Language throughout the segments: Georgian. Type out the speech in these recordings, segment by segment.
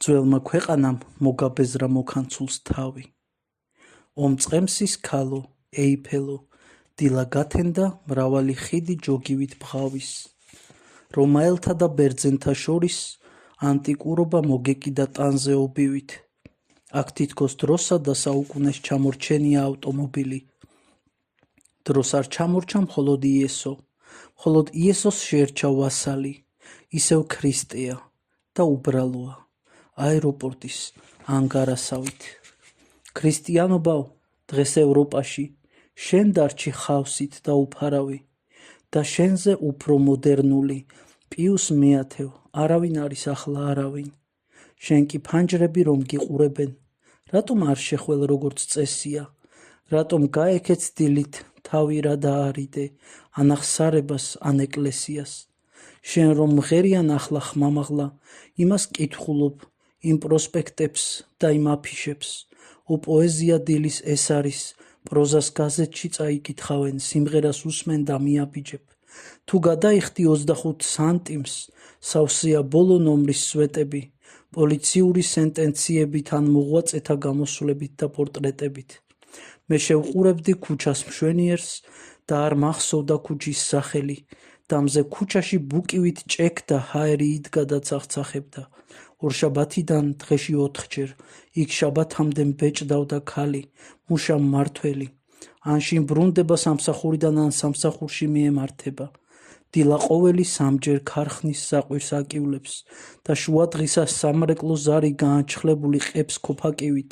ძველმა ქვეყანამ მოგაბეზრა მოქანცულს თავი. ომწყემსის ქალო, ეიფელო, დილა გათენდა მრავალი ხიდი ჯოგივით ბღავის. რომაელთა და ბერძენთა შორის ანტიკურობა მოგეკიდა ტანზე ობივით. აქ თითქოს დროსა და საუკუნეს ჩამორჩენია ავტომობილი. დროს არ ჩამორჩა მხოლოდ იესო, მხოლოდ იესოს შეერჩა ვასალი, ისევ ქრისტეა და უბრალოა, აეროპორტის ანგარასავით. ქრისტიანობაო, დღეს ევროპაში, შენ დარჩი ხავსით და უფარავი და შენზე უფრო მოდერნული, პიუს მეათევ, არავინ არის ახლა არავინ. შენ კი ფანჯრები რომ გიყურებენ, რატომ არ შეხვალ როგორც წესია, რატომ გაექეც დილით თავი რა დაარიდე, ან ახსარებას, ან ეკლესიას. შენ რომ მღერიან ახლა ხმამაღლა, იმას კითხულობ, იმ პროსპექტებს და იმ აფიშებს. პოეზია დილის ეს არის, პროზას გაზეთში წაიკითხავენ, სიმღერას უსმენ და მიაბიჯებ. თუ გადაიხდი 25 სანტიმს, სავსეა ბოლო ნომრის სვეტები, პოლიციური სენტენციებით ან მოღვაწეთა გამოსვლებით და პორტრეტებით. მე შევყურებდი ქუჩას მშვენიერს და არ მახსოვდა ქუჩის სახელი და მზე ქუჩაში ბუკივით ჭექდა ჰაერი იდგა და ცახცახებდა. ორშაბათიდან დღეში 4ჯერ, იქ შაბათამდე მბეჭდავდა ქალი, მუშა მმართველი. ანში მბრუნდება სამსახურიდან ან სამსახურში მიემართება. დილა ყოველი 3ჯერ ქარხნის საყვირს აკივლებს და შუა დღისას სამრეკლო ზარი გაანჩხლებული ყებს ქოფაკივით.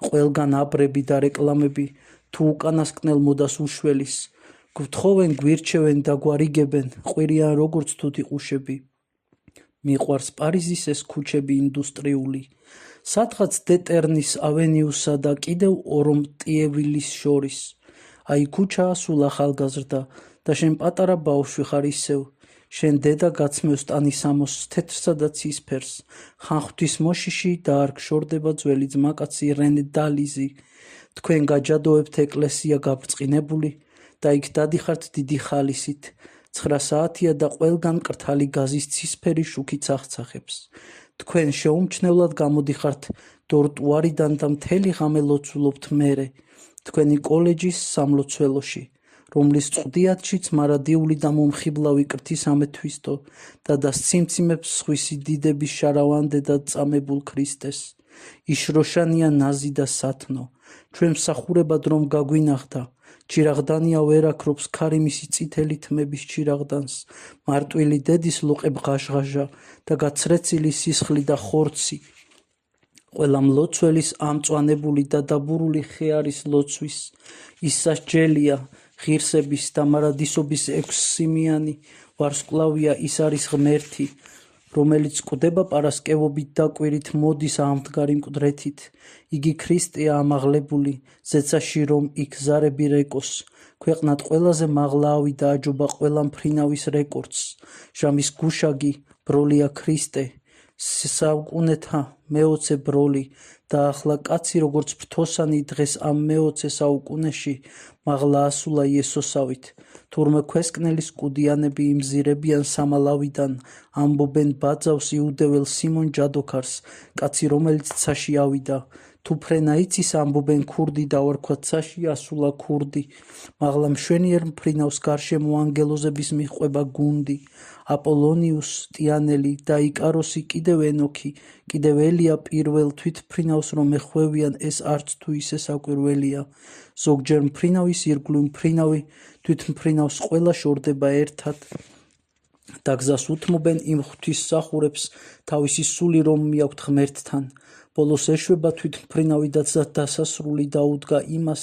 ყველგან აბრები და რეკლამები, თუ უკანასკნელ მოდას უშველის. გვთხოვენ, გვირჩევენ და გვარიგებენ, ყვირიან როგორც თუთიყუშები. მიყვარს პარიზის ეს ქუჩები ინდუსტრიული. სადღაც დეტერნის ავენიუსა და კიდევ ორომტიევილის შორის. აი ქუჩაა სულ ახალგაზრდა და შენ პატარა ბავშვი ხარ ისევ. შენ დედა გაცმევს ტანისამოს თეთრსა და ცისფერს. ხანხვთის მოშიში და არ გშორდება ძველი ძმაკაცი რენე დალიზი. თქვენ გაჯადოებთ ეკლესია გაბრწყინებული და იქ დადიხართ დიდი ხალისით. 9 საათია და ყველგან მკრთალი გაზის ცისფერი შუქი ცახცახებს. თქვენ შეუმჩნევლად გამოდიხართ დორტუარიდან და მთელი ღამე ლოცულობთ მერე. თქვენი კოლეჯის სამლოცველოში, რომლის წვდიათშიც მარადიული და მომხიბლავი კრთის ამეთვისტო და დასციმციმებს სხვისი დიდების შარავანდე და წამებულ ქრისტეს. იშროშანია ნაზი და სათნო, ჩვენ მსახურებად რომ გაგვინახდა. ჩირაღდანია ვერ აქრობს ქარი მისი წითელი თმების ჩირაღდანს, მარტვილი დედის ლოყებ ღაშღაჟა და გაცრეცილი სისხლი და ხორცი. ყველა მლოცველის ამწვანებული და დაბურული ხე არის ლოცვის. ის სასჯელია, ღირსების და მარადისობის 6-სიმიანი ვარსკვლავია, ის არის ღმერთი, რომელიც კვდება პარასკევობით და კვირით მოდის ამდგარი მკვდრეთით. იგი ქრისტეა ამაღლებული, ზეცაში რომ იქ ზარები რეკოს. ქვეყნად ყველაზე მაღლავი და აჯობა ყველა მფრინავის რეკორდს. ჟამის გუშაგი, ბროლია ქრისტე, საუკუნეთა მე-20 ბროლი და ახლა კაცი როგორც ფრთოსანი დღეს ამ მე-20 საუკუნეში მაღლა ასულა იესოსავით. თურმე ქვესკნელის კუდიანები იმზირებიან სამალავიდან, ამბობენ ბაძავს იუდეველს სიმონ ჯადოქარს, კაცი რომელიც ცაში ავიდა. თუ ფრენა იცის ამბობენ ქურდი დავარქვა ცაში ასულა ქურდი. მაღლა მშვენიერ მფრინავს გარშემო ანგელოზების მიჰყვება გუნდი. აპოლონიუს, ტიანელი და იკაროსი, კიდევ ენოქი, კიდევ ელია პირველ თვითმფრინავს რომ ეხვევიან, ეს არც თუ ისე საკვირველია. ზოგჯერ მფრინავის ირგვლივ მფრინავი თვითმფრინავს ყველა შორდება ერთად და გზას უთმობენ იმ ღვთისმსახურებს თავისი სული რომ მიაქვთ ღმერთთან. ბოლოს ეშვება თვითმფრინავი და დასასრული დაუდგა იმას,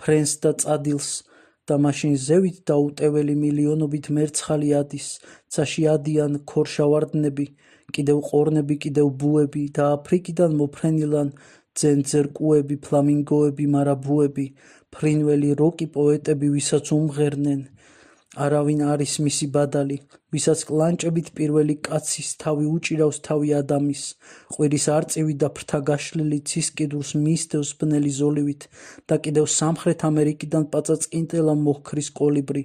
ფრენს და წადილს და მაშინ ზევით დაუტეველი მილიონობით მერცხალი ადის. ცაში ადიან ქორშავარდნები, კიდევ ყორნები, კიდევ ბუები და აფრიკიდან მოფრენილან ძენძერკუები, ფლამინგოები, მარაბუები, ფრინველი როკი პოეტები, ვისაც უმღერნენ. არავინ არის მისი ბადალი, ვისაც კლანჭებით პირველი კაცის თავი უჭირავს თავი ადამის, ყვირის არწივი და ფრთა გაშლილი ცის კიდურს მიისდევს ბნელი ზოლივით და კიდევ სამხრეთ ამერიკიდან პაწაწკინტელა მოჰქრის კოლიბრი.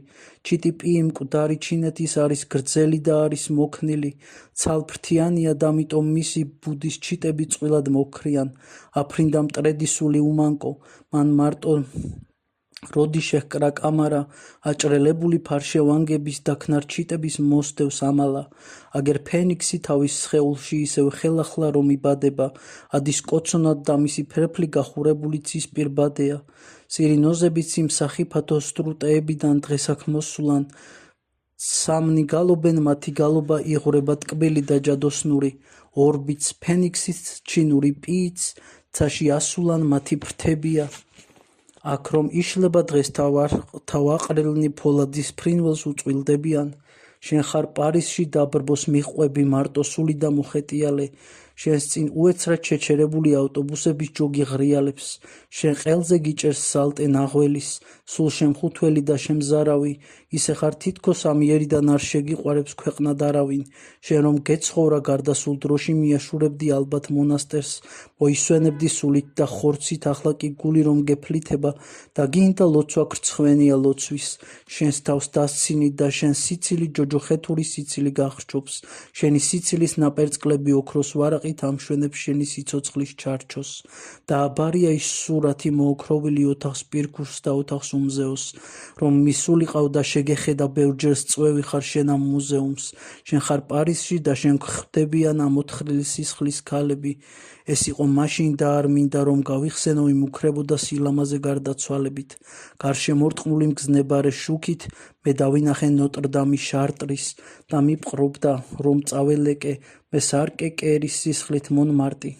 ჩიტი პიი მკვდარი ჩინეთის არის გრძელი და არის მოქნილი, ცალფრთიანია და ამიტომ მისი ბუდის ჩიტები წყვილად მოქრიან. აფრინდა მტრედი სული უმანკო, მან მარტო როდი შეჰკრა კამარა, აჭრელებული ფარშევანგების და ქნარ-ჩიტების მოსდევს ამალა. აგერ ფენიქსი თავის სხეულში ისევ ხელახლა რომ იბადება, ადის კოცონად და მისი ფერფლი გახურებული ცისპირ ბადეა. სირინოზებიც იმ სახიფათო სტრუტეებიდან დღესაქ მოსულან. სამნი გალობენ, მათი გალობა იღვრება ტკბილი და ჯადოსნური. ორბიც ფენიქსიც ჩინური პიიც ცაში ასულან მათი ფრთებია. აქ რომ იშლება დღეს თავაყრილნი ფოლადის ფრინველს უწყვილდებიან. შენ ხარ პარიზში დაბრბოს მიჰყვები მარტო სული და მოხეტიალე. შენს წინ უეცრად შეჩერებული ავტობუსების ჯოგი ღრიალებს. შენ ყელზე გიჭერს სალტე ნაღველის, სულ შემხუთველი და შემზარავი. ისე ხარ თითქოს ამიერიდან არ შეგიყვარებს ქვეყნად არავინ. შენ რომ გეცხოვრა გარდასულ დროში მიაშურებდი ალბათ მონასტერს, მოისვენებდი სულით და ხორცით, ახლა კი გული რომ გეფლითება და გინდა ლოცვა გრცხვენია ლოცვის. შენს თავს დასცინი და შენ სიცილი ჯოჯოხეთური სიცილი გახრჩობს. შენი სიცილის ნაპერწკლები ოქროს ვარაყით ამშვენებს შენი სიცოცხლის ჩარჩოს. და აბარია ის სურათი მოოქროვილი ოთახს პირქურს და ოთახს უმზეოს, რომ მისულიყავ და შეგეხედა ბევრჯერ სწვევი ხარ შენ ამ მუზეუმს. შენ ხარ პარიზში და შენ ხვდებიან ამ ოთხრილი სისხლის ქალები. ეს იყო მაშინ და არ მინდა რომ გავიხსენო იმ უკრებოდა სილამაზე გარდაცვალებით. გარშემორტყმული მგზნებარე შუქით მე დავინახე ნოტრ-დამის შარტრის და მიპყრობდა რომ წაველეკე მე სარკე-კერის სისხლით მონმარტი.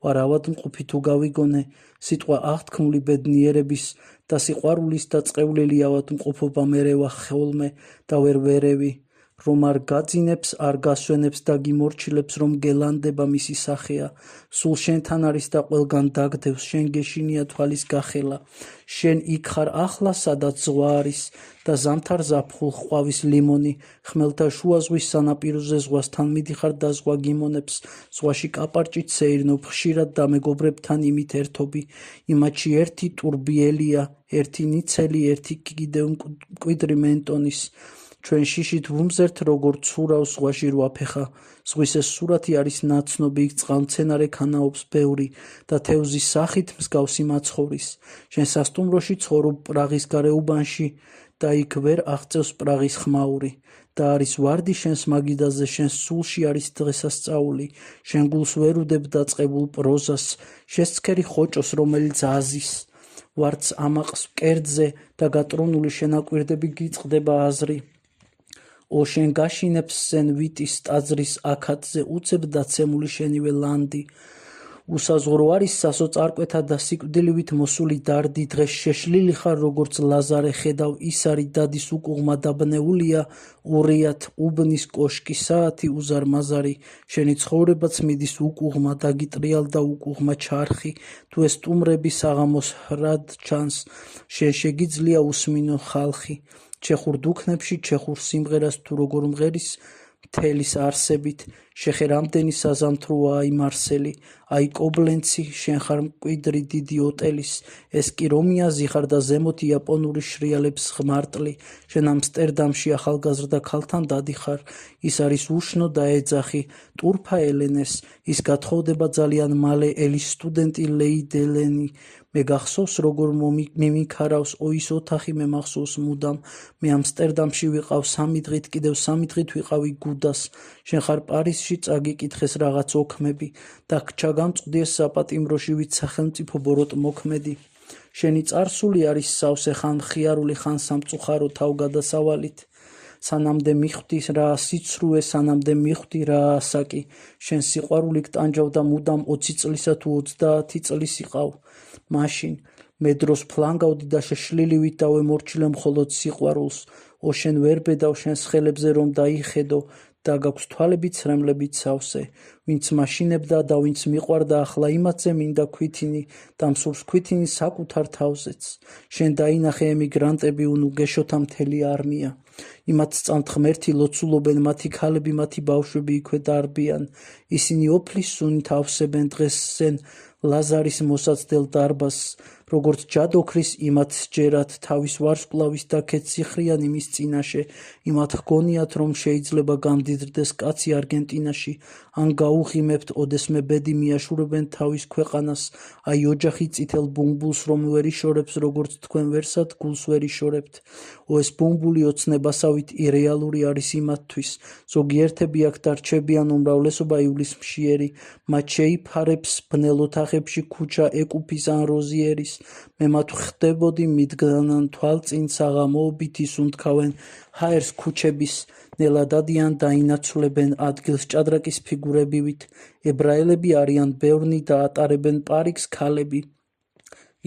ვარ ავადმყოფი თუ გავიგონე, სიტყვა აღთქმული ბედნიერების და სიყვარულის და წყევლილი ავადმყოფობა მერევა ხოლმე და ვერ ვერევი. რომ არ გაძინებს, არ გასვენებს და გიმორჩილებს რომ გელანდება მისი სახეა. სულ შენთან არის და ყველგან დაგდევს, შენ გეშინია თვალის გახელა. შენ იქ ხარ ახლა, სადაც ზღვა არის და ზამთარ ზაფხულ ყვავის ლიმონი. ხმელთა შუა ზღვის სანაპიროზე ზღვასთან მიდიხარ და ზღვა გიმონებს. ზღვაში კაპარჭით სეირნობ ხშირად და მეგობრებთან იმით ერთობი. იმათში ერთი ტურბიელია, ერთი ნიცელი, ერთი კიდევ მკვიდრი მენტონის. ჩვენ შიშით ვუმზერთ როგორც ცურავს ზღვაში რვაფეხა. ზღვის ეს სურათი არის ნაცნობი, იქ წყალმცენარე ქანაობს ბევრი და თევზის სახით მსგავსი მაცხოვრის. შენ სასტუმროში ცხოვრობ პრაღის გარეუბანში და იქ ვერ აღწევს პრაღის ხმაური. და არის ვარდი შენს მაგიდაზე, შენს სულში არის დღესასწაული. შენ გულს ვერ უდებ დაწყებულ პროზას, შესცქერი ხოჭოს რომელიც აზის. ვარც ამაყს კერძზე და გატრონული შენაკვირდები გიწყდება აზრი. შენ გაშინებს სენ ვიტის ტაძრის აქატზე უცებ დაცემული შენივე ლანდი. უსაზღვრო არის სასოწარკვეთა და სიკვდილივით მოსული დარდი. დღეს შეშლილი ხარ როგორც ლაზარე, ხედავ ის არის დადის უკუღმა დაბნეულია. ურიათ უბნის კოშკი საათი უზარმაზარი. შენი ცხოვრებაც მიდის უკუღმა, დაგიტრიალდა უკუღმა ჩარხი. თუ ეს სტუმრები საღამოს ხრად ჩანს, შენ შეგიძლია უსმინო ხალხი. ჩეხურ დუქნებში, ჩეხურ სიმღერას თუ როგორ მღერის მთელის არსებით. შეხე რამდენი საზამთროა აი მარსელი, აი კობლენცი, შენ ხარ მკვიდრი დიდი ოტელის. ეს კი რომიაზი ხარ და ზემოთ იაპონური შრიალებს ღმარტლი. შენ ამსტერდამში ახალგაზრდა ქალთან დადიხარ. ის არის უშნო და ეძახი ტურფა ელენეს. ის გათხოვდება ძალიან მალე, ელის სტუდენტი ლეიდელენი. მე გახსოვს როგორ მიმიქარავს ის ოთახი, მე მახსოვს მუდამ. მე ამსტერდამში ვიყავ 3 დღით, კიდევ 3 დღით ვიყავი გუდას. შენ ხარ პარიზში, წაგიკითხეს რაღაც ოქმები და ჩაგამწყდეს საპატიმროში ვით სახელმწიფო ბოროტ მოქმედი. შენი წარსული არის სავსე ხან ხიარული, ხან სამწუხარო თავგადასავალით. სანამდე მიხვდი რა სიცრუე, სანამდე მიხვდი რა ასაკი. შენ სიყვარული გტანჯავდა მუდამ 20 წლისა თუ 30 წლის იყავ. მაშინ მე დროს ფლანგავდი და შეშლილივით დავემორჩილე მხოლოდ სიყვარულს. შენ ვერ ბედავ შენს ხელებზე რომ დაიხედო და გაქვს თვალები ცრემლებით სავსე, ვინც მაშინებდა და ვინც მიყვარდა ახლა იმათზე მინდა ქვითინი და მსურს ქვითინი საკუთარ თავზეც. შენ დაინახე ემიგრანტები უნუ გეშოთა მთელი არმია. იმათ სწამთ ღმერთი ლოცულობენ მათი ქალები მათი ბავშვები იქვე დარბიან. ისინი ოფლის სუნით ავსებენ დღეს სენ ლაზარის მოსაცდელ დარბაზს, როგორც ჯადოქრის იმათ სჯერათ თავის ვარსკვლავის დაქეთ ცხრიანი მის წინაშე, იმათ ჰგონიათ რომ შეიძლება გამდიდრდეს კაცი არგენტინაში, ან გაუღიმებთ ოდესმე ბედი მიაშურებენ თავის ქვეყანას, აი ოჯახი წითელ ბუმბულს რომ ვერ იშორებს, როგორც თქვენ ვერსად გულს ვერ იშორებთ. ეს ბუმბული ოცნებასავით ირეალური არის იმათთვის, ზოგიერთები აქ დარჩებიან უმრავლესობა ივლისმშიერი, მათ შეიფარებს ბნელ ოთახებში ქუჩა ეკუფის ან როზიერის, მე მათ ხვდებოდი მიდგანან თვალწინ საღამოობით ისუნთქავენ ჰაერს ქუჩების, ნელა დადიან დაინაცვლებენ ადგილს ჭადრაკის ფიგურებივით, ებრაელები არიან ბევრნი და ატარებენ პარიკს ქალები.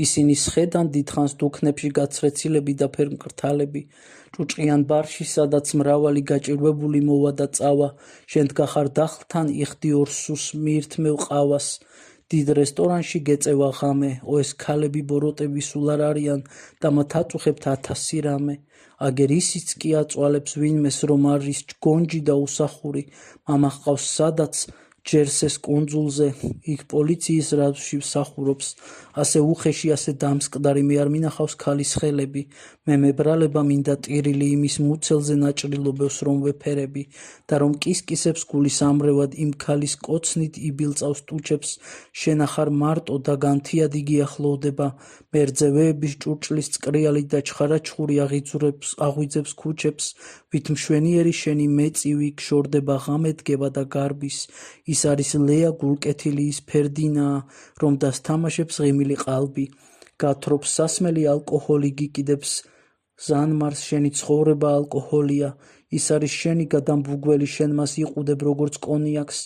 ისინი სხედან დიდხანს დუქნებში გაცრეცილები და ფერმკრთალები, ჭუჭყიან ბარში, სადაც მრავალი გაჭირვებული მოვა და წავა, შენ დგახარ დახლთან იხდი ორსუს მიირთმევ ყავას. დიდ რესტორანში გეწევა ღამე, ეს ქალები ბოროტები სულ არ არიან და მათ აწუხებთ 1000 რამე. აგერ ისიც კი აწვალებს ვინმეს რომ არის გონჯი და უსახური, მამა ჰყავს სადაც ჯერსეს კუნძულზე, იქ პოლიციის რადვში მსახურობს, ასე უხეში, ასე დამსკდარი მე არ მინახავს ქალის ხელები, მე მებრალება მინდა ტირილი იმის მუცელზე ნაჭრილობებს რომ ვეფერები და რომ კისკისებს გულის ამრევად იმ ქალის კოცნით იბილწავს ტუჩებს, შენ ახარ მარტო და განთიად იგი ახლოვდება, მერძევეების ჭურჭლის წკრიალი და ჩხარაჩხური აღვიძებს ქუჩებს, ვით მშვენიერი შენი მეწივი გშორდება ღამე დგება და გარბის, ის არის ლეა გულკეთილი ის ფერდინაა, რომ დასთამაშებს ღიმილი ყალბი, გათრობს სასმელი ალკოჰოლი გიკიდებს ზანმარს შენი ცხოვრება ალკოჰოლია, ის არის შენი გადამბუგველი შენ მას იყუდებ როგორც კონიაკს,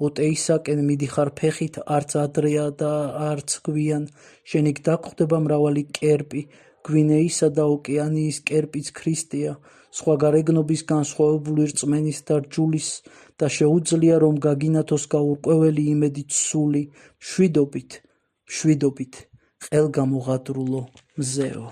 ოტეისაკენ მიდიხარ ფეხით არც ადრეა და არც გვიან, შენი გდაგხვდება მრავალი კერპი, გვინეისა და ოკეანიის კერპიც ქრისტეა, სხვა გარეგნობის განსხვავებული რწმენის და რჯულის და შეუძლია რომ გაგინათოს გაურკვეველი იმედით სული, მშვიდობით, ყველგამოღადრულო მზეო.